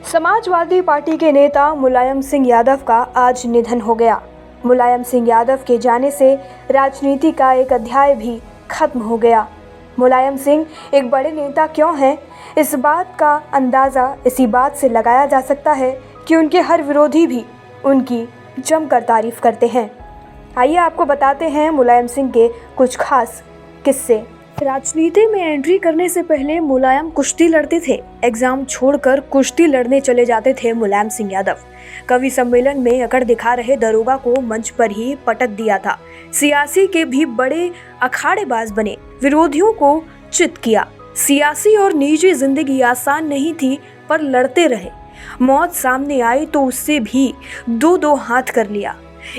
Samajwadi party के नेता मुलायम सिंह यादव का आज निधन हो गया। मुलायम सिंह यादव के जाने से राजनीति का एक अध्याय भी खत्म हो गया। मुलायम सिंह एक बड़े नेता क्यों हैं, इस बात का अंदाज़ा इसी बात से लगाया जा सकता है कि उनके हर विरोधी भी उनकी जमकर तारीफ करते हैं। आइए आपको बताते हैं मुलायम सिंह के कुछ खास किस्से। राजनीति में एंट्री करने से पहले मुलायम कुश्ती लड़ते थे। एग्जाम छोड़कर कुश्ती लड़ने चले जाते थे मुलायम सिंह यादव। कवि सम्मेलन में अकड़ दिखा रहे दरोगा को मंच पर ही पटक दिया था। सियासी के भी बड़े अखाड़ेबाज बने, विरोधियों को चित किया। सियासी और निजी जिंदगी आसान नहीं थी, पर लड़ते रहे। मौत सामने आई तो उससे भी दो हाथ कर लिया।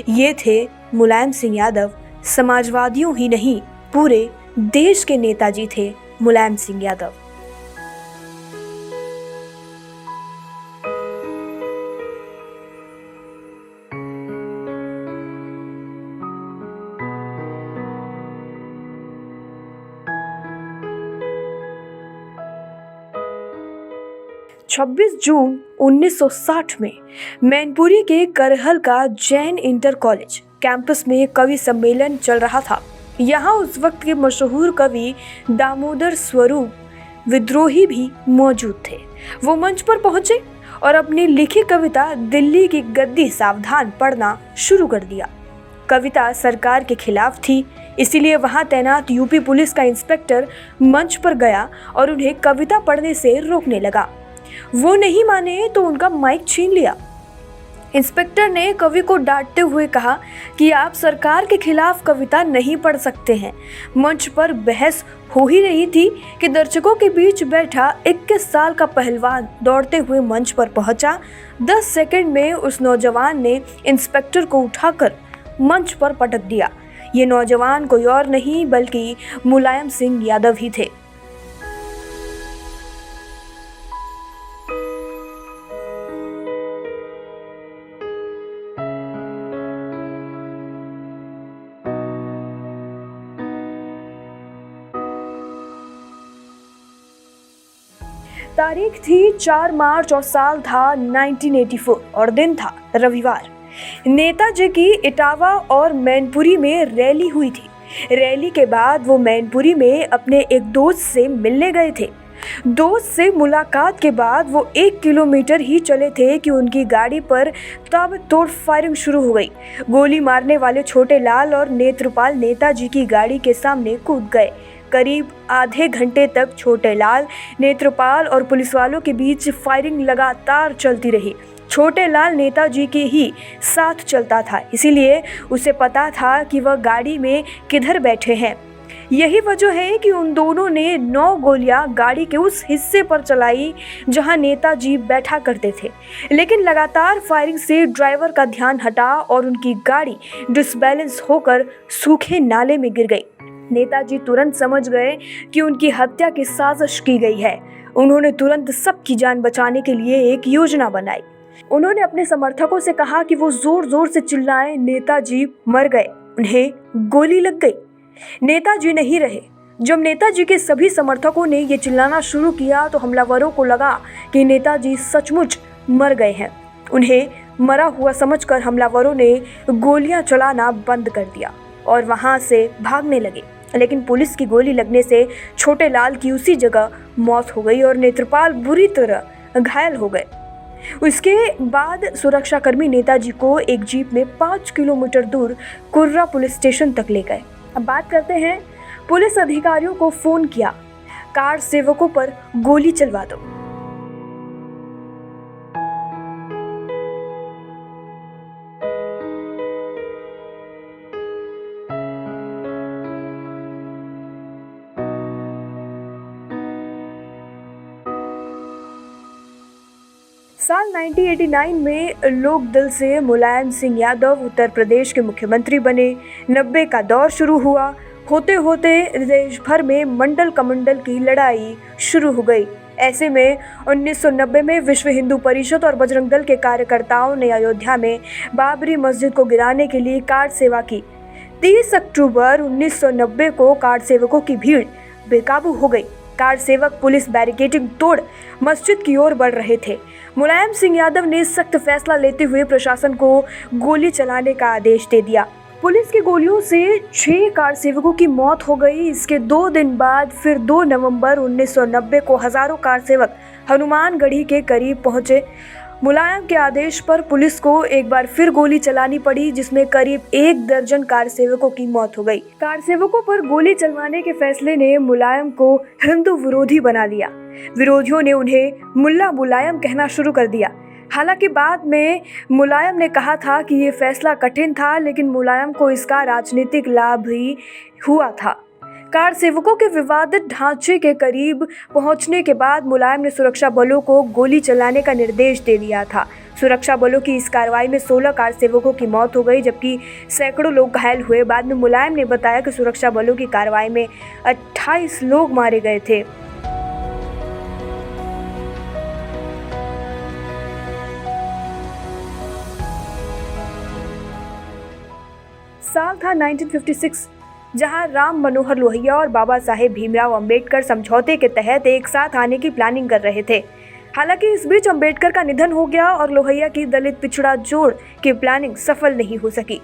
ये थे मुलायम सिंह यादव। समाजवादियों ही नहीं, पूरे देश के नेताजी थे मुलायम सिंह यादव। छब्बीस जून 1960 में मैनपुरी के करहल का जैन इंटर कॉलेज कैंपस में कवि सम्मेलन चल रहा था। यहाँ उस वक्त के मशहूर कवि दामोदर स्वरूप विद्रोही भी मौजूद थे। वो मंच पर पहुंचे और अपनी लिखी कविता दिल्ली की गद्दी सावधान पढ़ना शुरू कर दिया। कविता सरकार के खिलाफ थी, इसीलिए वहां तैनात यूपी पुलिस का इंस्पेक्टर मंच पर गया और उन्हें कविता पढ़ने से रोकने लगा। वो नहीं माने तो उनका माइक छीन लिया। इंस्पेक्टर ने कवि को डांटते हुए कहा कि आप सरकार के खिलाफ कविता नहीं पढ़ सकते हैं। मंच पर बहस हो ही रही थी कि दर्शकों के बीच बैठा 21 साल का पहलवान दौड़ते हुए मंच पर पहुंचा। 10 सेकंड में उस नौजवान ने इंस्पेक्टर को उठाकर मंच पर पटक दिया। ये नौजवान कोई और नहीं बल्कि मुलायम सिंह यादव ही थे। तारीख थी 4 मार्च और साल था 1984 और दिन था रविवार। नेताजी की इटावा और मैनपुरी में रैली हुई थी। रैली के बाद वो मैनपुरी में अपने एक दोस्त से मिलने गए थे। दोस्त से मुलाकात के बाद वो 1 किलोमीटर ही चले थे कि उनकी गाड़ी पर ताबड़तोड़ फायरिंग शुरू हो गई। गोली मारने वाले छोटे लाल और नेत्रपाल नेताजी की गाड़ी के सामने कूद गए। करीब आधे घंटे तक छोटे लाल, नेत्रपाल और पुलिस वालों के बीच फायरिंग लगातार चलती रही। छोटे लाल नेताजी के ही साथ चलता था, इसीलिए उसे पता था कि वह गाड़ी में किधर बैठे हैं। यही वजह है कि उन दोनों ने 9 गोलियां गाड़ी के उस हिस्से पर चलाई जहां नेताजी बैठा करते थे। लेकिन लगातार फायरिंग से ड्राइवर का ध्यान हटा और उनकी गाड़ी डिसबैलेंस होकर सूखे नाले में गिर गई। नेताजी तुरंत समझ गए कि उनकी हत्या की साजिश की गई है। उन्होंने तुरंत सबकी जान बचाने के लिए एक योजना बनाई। उन्होंने अपने समर्थकों से कहा कि वो जोर जोर से चिल्लाएं, नेताजी मर गए, उन्हें गोली लग गई। नेताजी नहीं रहे। जब नेताजी के सभी समर्थकों ने ये चिल्लाना शुरू किया तो हमलावरों को लगा कि नेताजी सचमुच मर गए हैं। उन्हें मरा हुआ समझकर हमलावरों ने गोलियां चलाना बंद कर दिया और वहां से भागने लगे। लेकिन पुलिस की गोली लगने से छोटे लाल की उसी जगह मौत हो गई और नेत्रपाल बुरी तरह घायल हो गए। उसके बाद सुरक्षाकर्मी नेताजी को एक जीप में 5 किलोमीटर दूर कुर्रा पुलिस स्टेशन तक ले गए। अब बात करते हैं, पुलिस अधिकारियों को फोन किया, कार सेवकों पर गोली चलवा दो। साल 1989 में लोक दल से मुलायम सिंह यादव उत्तर प्रदेश के मुख्यमंत्री बने। 90 का दौर शुरू हुआ। होते होते देश भर में मंडल कमंडल की लड़ाई शुरू हो गई। ऐसे में 1990 में विश्व हिंदू परिषद और बजरंग दल के कार्यकर्ताओं ने अयोध्या में बाबरी मस्जिद को गिराने के लिए कार सेवा की। 30 अक्टूबर 1990 को कार सेवकों की भीड़ बेकाबू हो गई। कार सेवक पुलिस बैरिकेडिंग तोड़ मस्जिद की ओर बढ़ रहे थे। मुलायम सिंह यादव ने सख्त फैसला लेते हुए प्रशासन को गोली चलाने का आदेश दे दिया। पुलिस की गोलियों से 6 कार सेवकों की मौत हो गई। इसके 2 दिन बाद फिर 2 नवंबर 1990 को हजारों कार सेवक हनुमानगढ़ी के करीब पहुंचे। मुलायम के आदेश पर पुलिस को एक बार फिर गोली चलानी पड़ी, जिसमें करीब 1 दर्जन कार सेवकों की मौत हो गई। कार सेवकों पर गोली चलवाने के फैसले ने मुलायम को हिंदू विरोधी बना दिया। विरोधियों ने उन्हें मुल्ला मुलायम कहना शुरू कर दिया। हालांकि बाद में मुलायम ने कहा था कि ये फैसला कठिन था, लेकिन मुलायम को इसका राजनीतिक लाभ भी हुआ था। कार सेवकों के विवादित ढांचे के करीब पहुंचने के बाद मुलायम ने सुरक्षा बलों को गोली चलाने का निर्देश दे दिया था। सुरक्षा बलों की इस कार्रवाई में 16 कार सेवकों की मौत हो गई, जबकि सैकड़ों लोग घायल हुए। बाद में मुलायम ने बताया कि सुरक्षा बलों की कार्रवाई में 28 लोग मारे गए थे। साल था 1956, जहां राम मनोहर लोहिया और बाबा साहेब भीमराव अंबेडकर समझौते के तहत एक साथ आने की प्लानिंग कर रहे थे। हालांकि इस बीच अंबेडकर का निधन हो गया और लोहिया की दलित पिछड़ा जोड़ की प्लानिंग सफल नहीं हो सकी।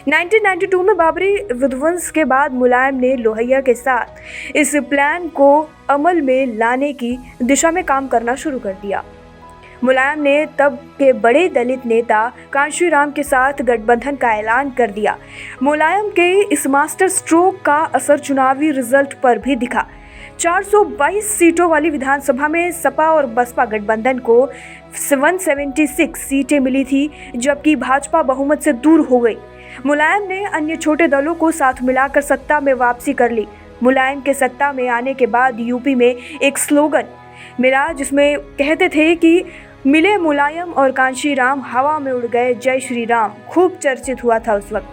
1992 में बाबरी विध्वंस के बाद मुलायम ने लोहिया के साथ इस प्लान को अमल में लाने की दिशा में काम करना शुरू कर दिया। मुलायम ने तब के बड़े दलित नेता कांशीराम के साथ गठबंधन का ऐलान कर दिया। मुलायम के इस मास्टर स्ट्रोक का असर चुनावी रिजल्ट पर भी दिखा। 422 सीटों वाली विधानसभा में सपा और बसपा गठबंधन को 176 सीटें मिली थी, जबकि भाजपा बहुमत से दूर हो गई। मुलायम ने अन्य छोटे दलों को साथ मिलाकर सत्ता में वापसी कर ली। मुलायम के सत्ता में आने के बाद यूपी में एक स्लोगन मिला, जिसमें कहते थे कि मिले मुलायम और कांशीराम, हवा में उड़ गए जय श्री राम, खूब चर्चित हुआ था उस वक्त।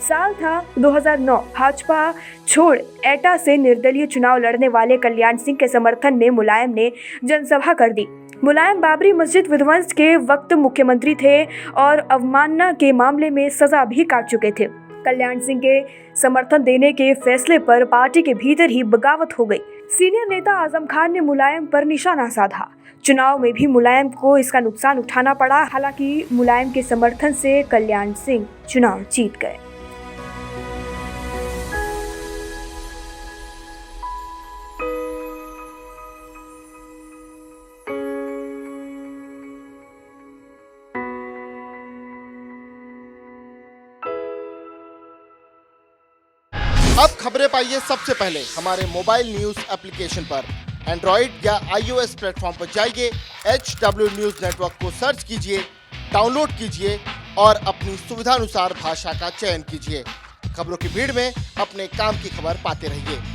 साल था 2009। भाजपा छोड़ एटा से निर्दलीय चुनाव लड़ने वाले कल्याण सिंह के समर्थन में मुलायम ने जनसभा कर दी। मुलायम बाबरी मस्जिद विध्वंस के वक्त मुख्यमंत्री थे और अवमानना के मामले में सजा भी काट चुके थे। कल्याण सिंह के समर्थन देने के फैसले पर पार्टी के भीतर ही बगावत हो गई। सीनियर नेता आजम खान ने मुलायम पर निशाना साधा। चुनाव में भी मुलायम को इसका नुकसान उठाना पड़ा। हालांकि मुलायम के समर्थन से कल्याण सिंह चुनाव जीत गए। अब खबरें पाइए सबसे पहले हमारे मोबाइल न्यूज एप्लीकेशन पर। एंड्रॉइड या iOS प्लेटफॉर्म पर जाइए, HW न्यूज नेटवर्क को सर्च कीजिए, डाउनलोड कीजिए और अपनी सुविधानुसार भाषा का चयन कीजिए। खबरों की भीड़ में अपने काम की खबर पाते रहिए।